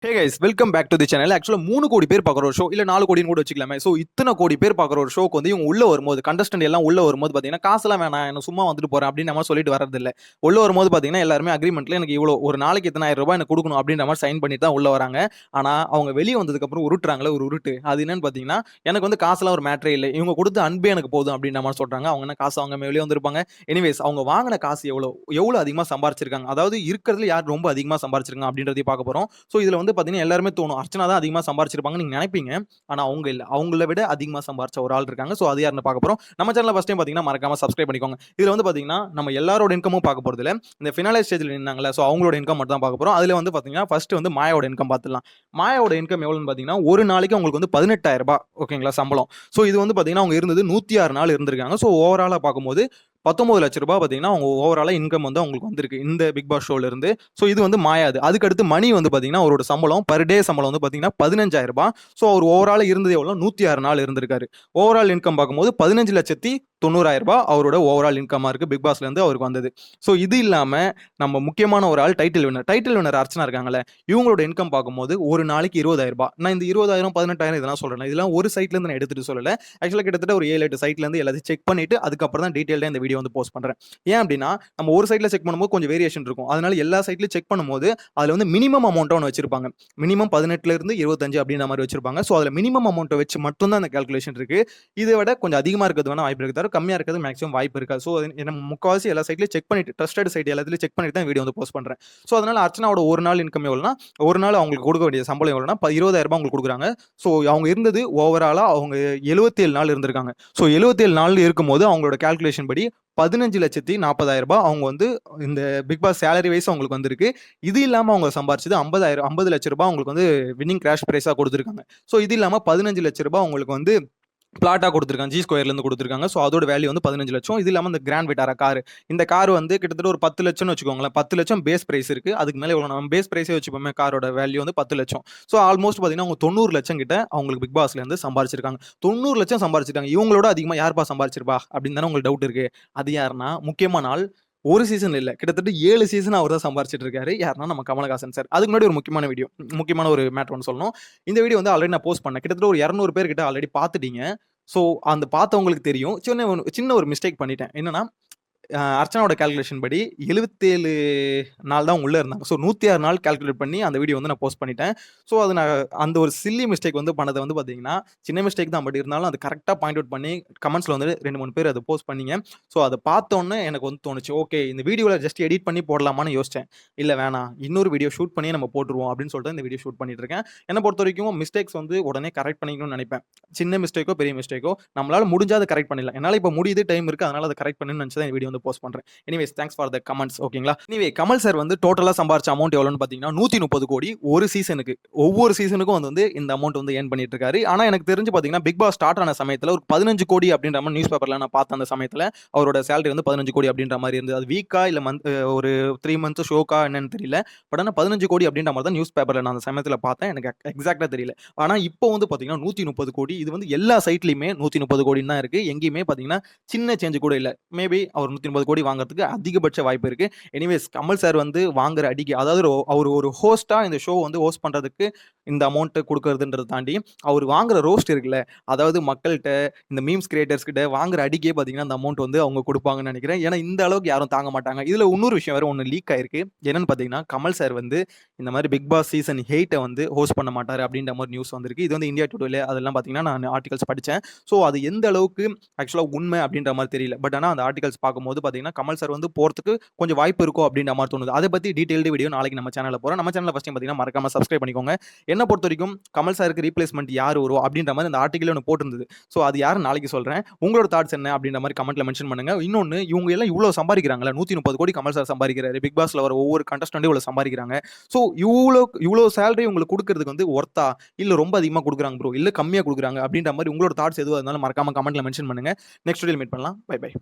Hey guys welcome back to the channel. ஆக்சுவலாக 3 கோடி பேர் பார்க்குற ஒரு ஷோ இல்லை 4 கோடின்னு கூட வச்சுக்கலாமே. ஸோ இத்தனை கோடி பேர் பார்க்குற ஒரு ஷோக்கு வந்து இவங்க உள்ள வரும்போது கண்டஸ்டன்ட் எல்லாம் உள்ள வரும்போது பார்த்தீங்கன்னா காசுலாம் வேணாம், எனக்கு சும்மா வந்துட்டு போறேன் அப்படின்னு நம்ம சொல்லிட்டு வரதில்ல. உள்ள வரும்போது பார்த்தீங்கன்னா எல்லாருமே அக்ரிமெண்ட்ல எனக்கு இவ்வளோ ஒரு நாளைக்கு இத்தனை ஆயிரம் ரூபாய் எனக்கு கொடுக்கணும் அப்படின்ற மாதிரி சைன் பண்ணி தான் உள்ள வராங்க. ஆனால் அவங்க வெளியே வந்ததுக்கப்புறம் உருட்டுறாங்களே ஒரு உருட்டு, அது என்னன்னு பார்த்தீங்கன்னா எனக்கு வந்து காசுலாம் ஒரு மேட்டரே இல்லை, இவங்க கொடுத்த அன்பே எனக்கு போதும் அப்படின்ற மாதிரி சொல்றாங்க. அவங்க என்ன காசு அவங்க வெளியே வந்திருப்பாங்க. எனிவேஸ் அவங்க வாங்கின காசு எவ்வளோ அதிகமாக சம்பாரிச்சிருக்காங்க, அதாவது இருக்கிறதுல யார் ரொம்ப அதிகமாக சம்பாரிச்சிருக்காங்க அப்படின்றதையும் பார்க்க போறோம். ஸோ இதுல வந்து பார்த்தீங்கன்னா எல்லாருமே தோணும் அர்ச்சனா தான் அதிகமாக சம்பாரிச்சிருப்பாங்க நீங்க நினைப்பீங்க. ஆனா அவங்க இல்ல, அவங்கள விட அதிகமாக சம்பாரிச்ச ஒரு ஆள் இருக்காங்க. ஸோ அது யாருன்னு பார்க்க போறோம். நம்ம சேனலை ஃபர்ஸ்ட் டைம் பார்த்தீங்கன்னா மறக்காம சப்ஸ்கிரைப் பண்ணிக்கோங்க. இதுல வந்து பார்த்தீங்கன்னா நம்ம எல்லாரோட இன்கமும் பார்க்க போறது இல்லை, இந்த ஃபினாலே ஸ்டேஜ்ல நின்னாங்கல்ல, ஸோ அவங்களோட இன்கம் மட்டும் தான் பார்க்க போறோம். அதுல வந்து பார்த்தீங்கன்னா ஃபர்ஸ்ட் வந்து மாயாவோட இன்கம் பார்த்துடலாம். மாயாவோட இன்கம் எவ்வளோன்னு பார்த்தீங்கன்னா ஒரு நாளைக்கு அவங்களுக்கு வந்து 18,000 ரூபாய் ஓகேங்களா சம்பளம். ஸோ இது வந்து பார்த்தீங்கன்னா அவங்க இருந்தது 106 நாள் இருந்திருக்காங்க. ஸோ ஓவராலாக பார்க்கும்போது 19 லட்ச ரூபாய் பார்த்தீங்கன்னா அவங்க ஓவராலாக இன்கம் வந்து அவங்களுக்கு வந்திருக்கு இந்த பிக் பாஸ் ஷோல இருந்து. ஸோ இது வந்து மாயாது. அதுக்கடுத்து மணி வந்து பார்த்தீங்கன்னா அவரோட சம்பளம் பர் டே சம்பளம் வந்து பார்த்தீங்கன்னா 15,000 ரூபாய். ஸோ அவர் ஓவராலாக இருந்தது எவ்வளோ 106 நாள் இருந்திருக்காரு. ஓவரால் இன்கம் பார்க்கும்போது 15,90,000 ரூபாய் அவரோட ஓவரால் இன்கமாக இருக்கு பிக் பாஸ்ல இருந்து அவருக்கு வந்தது. ஸோ இது இல்லாமல் நம்ம முக்கியமான ஒரு ஆள் டைட்டில் வினர் அர்ச்சனா இருக்காங்களே, இவங்களோட இன்கம் பார்க்கும்போது ஒரு நாளைக்கு 20,000 ரூபாய். நான் இந்த 20,000 18,000 இதெல்லாம் சொல்றேன், இதெல்லாம் ஒரு சைட்ல இருந்து நான் எடுத்துட்டு சொல்லல. ஆக்சுவலாக கிட்டத்தட்ட ஒரு 7-8 சைட்ல இருந்து எல்லாத்தையும் செக் பண்ணிட்டு அதுக்கப்புறம் தான் டீடைல்டாக இந்த வீடியோ வந்து போஸ்ட் பண்றேன். ஏன் அப்படின்னா நம்ம ஒரு சைட்ல செக் பண்ணும்போது கொஞ்சம் வேரியேஷன் இருக்கும். அதனால எல்லா சைட்லயும் செக் பண்ணும்போது அதுல வந்து மினிமம் அமௌண்ட் ஒன்று வச்சிருப்பாங்க. மினிமம் 18ல இருந்து 25 அப்படின்ற மாதிரி வச்சிருப்பாங்க. ஸோ அதுல மினிமம் அமௌண்ட் வச்சு மட்டும் தான் அந்த கால்குலேஷன் இருக்கு. இதை விட கொஞ்சம் அதிகமா இருக்கிறது வேணா வாய்ப்பு இருக்கு, தவிர கம்மியா இருக்கிறது மேக்ஸிமம் வாய்ப்பு இருக்காது. ஸோ நம்ம முக்கால்வாசி எல்லா சைட்லயும் செக் பண்ணிட்டு ட்ரஸ்டட் சைட் எல்லாத்துலயும் செக் பண்ணிட்டு தான் வீடியோ வந்து போஸ்ட் பண்றேன். ஸோ அதனால அர்ச்சனாவோட ஒரு நாள் இன்கம் எவ்வளோனா, ஒரு நாள் அவங்களுக்கு கொடுக்க வேண்டிய சம்பளம் எவ்வளோனா 20,000 ரூபாய் அவங்களுக்கு கொடுக்குறாங்க. ஸோ அவங்க இருந்தது ஓவராலா அவங்க 77 நாள் இருந்திருக்காங்க. ஸோ 77 நாள் இருக்கும்போது அவங்களோட கால்குலேஷன் படி 15,40,000 ரூபாய் அவங்க வந்து இந்த பிக் பாஸ் சேலரி வைஸ் அவங்களுக்கு வந்திருக்கு. இது இல்லாம அவங்க சம்பாரிச்சது 50 லட்சம் ரூபாய் அவங்களுக்கு வந்து வின்னிங் கிராஷ் பிரைஸா கொடுத்துருக்காங்க. ஸோ இது இல்லாம 15 லட்சம் ரூபாய் அவங்களுக்கு வந்து பிளாட்டா கொடுத்துருக்காங்க, ஜி ஸ்கொயர்ல இருந்து கொடுத்துருக்காங்க. ஸோ அதோட வேல்யூ வந்து 15 லட்சம். இது இல்லாம இந்த கிராண்ட் விட்டாரா கார், இந்த கார் வந்து கிட்டத்தட்ட ஒரு 10 லட்சம்னு வச்சுக்கோங்களேன். 10 லட்சம் பேஸ் பிரைஸ் இருக்கு. அதுக்கு மேல எவ்வளவு நம்ம பேஸ் பிரைஸே வச்சுப்போமே, காரோட வேல்யூ வந்து 10 லட்சம். ஸோ ஆல்மோஸ்ட் பாத்தீங்கன்னா அவங்க 90 லட்சம் கிட்ட அவங்களுக்கு பிக் பாஸ்ல இருந்து சம்பாரிச்சிருக்காங்க. 90 லட்சம் சம்பாரிச்சிருக்காங்க. இவங்களோட அதிகமா யார்ப்பா சம்பாரிச்சிருப்பா அப்படின்னு தானே உங்களுக்கு டவுட் இருக்கு. அது யாருன்னா முக்கியமான ஆள். ஒரு சீசன் இல்ல, கிட்டத்தட்ட 7 சீசன் அவர் தான் சம்பாரிச்சிட்டு இருக்காரு. யாருன்னா நம்ம கமலஹாசன் சார். அதுக்கு முன்னாடி ஒரு முக்கியமான ஒரு மேட்டர் ஒன்று சொல்லணும். இந்த வீடியோ வந்து ஆல்ரெடி நான் போஸ்ட் பண்ணேன். கிட்டத்தட்ட ஒரு 200 பேர் கிட்ட ஆல்ரெடி பார்த்துட்டீங்க. ஸோ அந்த பார்த்தவங்களுக்கு தெரியும். சின்ன ஒரு மிஸ்டேக் பண்ணிட்டேன். என்னன்னா அர்ச்சனாவோட கால்குலேஷன் படி 77 நாள் தான் உள்ள இருந்தாங்க. ஸோ 106 நாள் கால்குலேட் பண்ணி அந்த வீடியோ வந்து நான் போஸ்ட் பண்ணிட்டேன். ஸோ அது நான் அந்த ஒரு சில்லி மிஸ்டேக் வந்து பண்ணதை வந்து பார்த்தீங்கன்னா சின்ன மிஸ்டேக் தான், பட் இருந்தாலும் அது கரெக்டாக பாயிண்ட் அவுட் பண்ணி கமெண்ட்ஸில் வந்து 2-3 பேர் அதை போஸ்ட் பண்ணீங்க. ஸோ அதை பார்த்தோன்னே எனக்கு வந்து தோணுச்சு, ஓகே இந்த வீடியோவில் ஜஸ்ட் எடிட் பண்ணி போடலாமான்னு யோசிச்சேன். இல்லை வேணாம், இன்னொரு வீடியோ ஷூட் பண்ணி நம்ம போட்டுருவோம் அப்படின்னு சொல்லிட்டு இந்த வீடியோ ஷூட் பண்ணிட்டு இருக்கேன். என்னை பொறுத்த வரைக்கும் மிஸ்டேக்ஸ் வந்து உடனே கரெக்ட் பண்ணிக்கணும்னு நினைப்பேன். சின்ன மிஸ்டேக்கோ பெரிய மிஸ்டேக்கோ நம்மளால முடிஞ்சா அதை கரெக்ட் பண்ணிடலாம். என்னால் இப்போ முடியுது, டைம் இருக்கு, அதனால அதை கரெக்ட் பண்ணணும்னு நினச்சி தான் இந்த வீடியோ வந்து போஸ்ட் பண்ணுறேன். Anyways thanks for the comments ஓகேங்களா. எனிவே கமல் சார் வந்து டோட்டலாக சம்பாரிச்ச அமௌண்ட் எவ்வளோன்னு பார்த்தீங்கன்னா 130 கோடி ஒரு சீசனுக்கு. ஒவ்வொரு சீசனுக்கும் வந்து இந்த அமௌண்ட் வந்து ஏர்ன் பண்ணிட்டு இருக்காரு. ஆனால் எனக்கு தெரிஞ்சு பார்த்தீங்கன்னா பிக் பாஸ் ஸ்டார்ட் ஆன சமயத்தில் ஒரு 15 கோடி அப்படின்ற மாதிரி நியூஸ் பேப்பரில் நான் பார்த்தேன். அந்த சமயத்தில் அவரோட சேலரி வந்து 15 கோடி அப்படின்ற மாதிரி இருந்தது. அது வீக்கா இல்லை ஒரு 3 மந்த்ஸ் ஷோக்கா என்னன்னு தெரியல. பட் ஆனால் 15 கோடி அப்படின்ற மாதிரி தான் நியூஸ் பேப்பரில் நான் அந்த சமயத்தில் பார்த்தேன். எனக்கு எக்ஸாக்டாக தெரியல. ஆனால் இப்போ வந்து பார்த்தீங்கன்னா 130 கோடி. இது வந்து எல்லா சைட்லையுமே 130 கோடின்னு தான் இருக்கு. எங்கேயுமே பார்த்தீங்கன்னா சின்ன சேஞ்ச் கூட இல்லை. மேபி அவர் 130 கோடி வாங்குறதுக்கு அதிகபட்ச வாய்ப்பு இருக்கு. எனிவேஸ் கமல் சார் வந்து வாங்குற அடிக்கு, அதாவது அவர் ஒரு ஹோஸ்டா இந்த ஷோ வந்து ஹோஸ்ட் பண்றதுக்கு இந்த அமௌண்ட் கொடுக்கறதுன்றதை தாண்டி அவர் வாங்குற ரோஸ்ட் இருக்குல்ல, அதாவது மக்கள்கிட்ட இந்த மீம்ஸ் கிரியேட்டர்ஸ் கிட்ட வாங்குற அடிக்கே பார்த்தீங்கன்னா அந்த அமௌண்ட் வந்து அவங்க கொடுப்பாங்கன்னு நினைக்கிறேன். ஏன்னா இந்த அளவுக்கு யாரும் தாங்க மாட்டாங்க. இதுல இன்னொரு விஷயம் வேற ஒன்று லீக் ஆயிருக்கு. என்னன்னு பார்த்தீங்கன்னா கமல் சார் வந்து இந்த மாதிரி பிக் பாஸ் சீசன் 8 வந்து ஹோஸ்ட் பண்ண மாட்டாரு அப்படின்ற மாதிரி நியூஸ் வந்திருக்கு. இது வந்து இந்தியா டுடேல அதெல்லாம் பார்த்தீங்கன்னா நான் ஆர்டிகல்ஸ் படித்தேன். ஸோ அது எந்த அளவுக்கு ஆக்சுவலாக உண்மை அப்படின்ற மாதிரி தெரியல. பட் ஆனால் அந்த ஆர்டிகல்ஸ் பார்க்கும்போது பார்த்தீங்கன்னா கமல் சார் வந்து போறதுக்கு கொஞ்சம் வாய்ப்பு இருக்கும் அப்படின்ற மாதிரி தோணுது. அதை பத்தி டீடைல்டு வீடியோ நாளைக்கு நம்ம சேனல்ல போறோம். நம்ம சேனல்ல ஃபர்ஸ்ட் டைம் பார்த்தீங்கன்னா மறக்காம சப்ஸ்கிரைப் பண்ணிக்கோங்க. என்ன பொறுத்த வரைக்கும் கமல் சாருக்கு ரீப்ளேஸ்மெண்ட் யார் வரும் அப்படின்ற மாதிரி அந்த ஆர்டிகல் ஒன்று போட்டிருந்தது. ஸோ அது யாரும் நாளைக்கு சொல்றேன். உங்களோட தாட்ஸ் என்ன அப்படின்ற மாதிரி கமெண்ட்ல மென்ஷன் பண்ணுங்க. இன்னொன்று இவங்க எல்லாம் இவ்வளோ சம்பாதிக்கிறாங்களா, 130 கோடி கமல் சார் சம்பாதிக்கிறாரு. பிக் பாஸ்ல வர ஒவ்வொரு கண்டஸ்டன்ட்டும் இவ்வளோ சம்பாதிக்கிறாங்க. ஸோ இவ்வளோ சேலரி உங்களுக்கு கொடுக்கறதுக்கு வந்து ஒர்த்தா இல்லை ரொம்ப அதிகமாக கொடுக்குறாங்க ப்ரோ, இல்லை கம்மியாக கொடுக்குறாங்க அப்படின்ற மாதிரி உங்களோட தாட்ஸ் எதுவாக இருந்தாலும் மறக்காம கமெண்ட்ல மென்ஷன் பண்ணுங்க. நெக்ஸ்ட் வீடியோ மீட் பண்ணலாம். Bye by.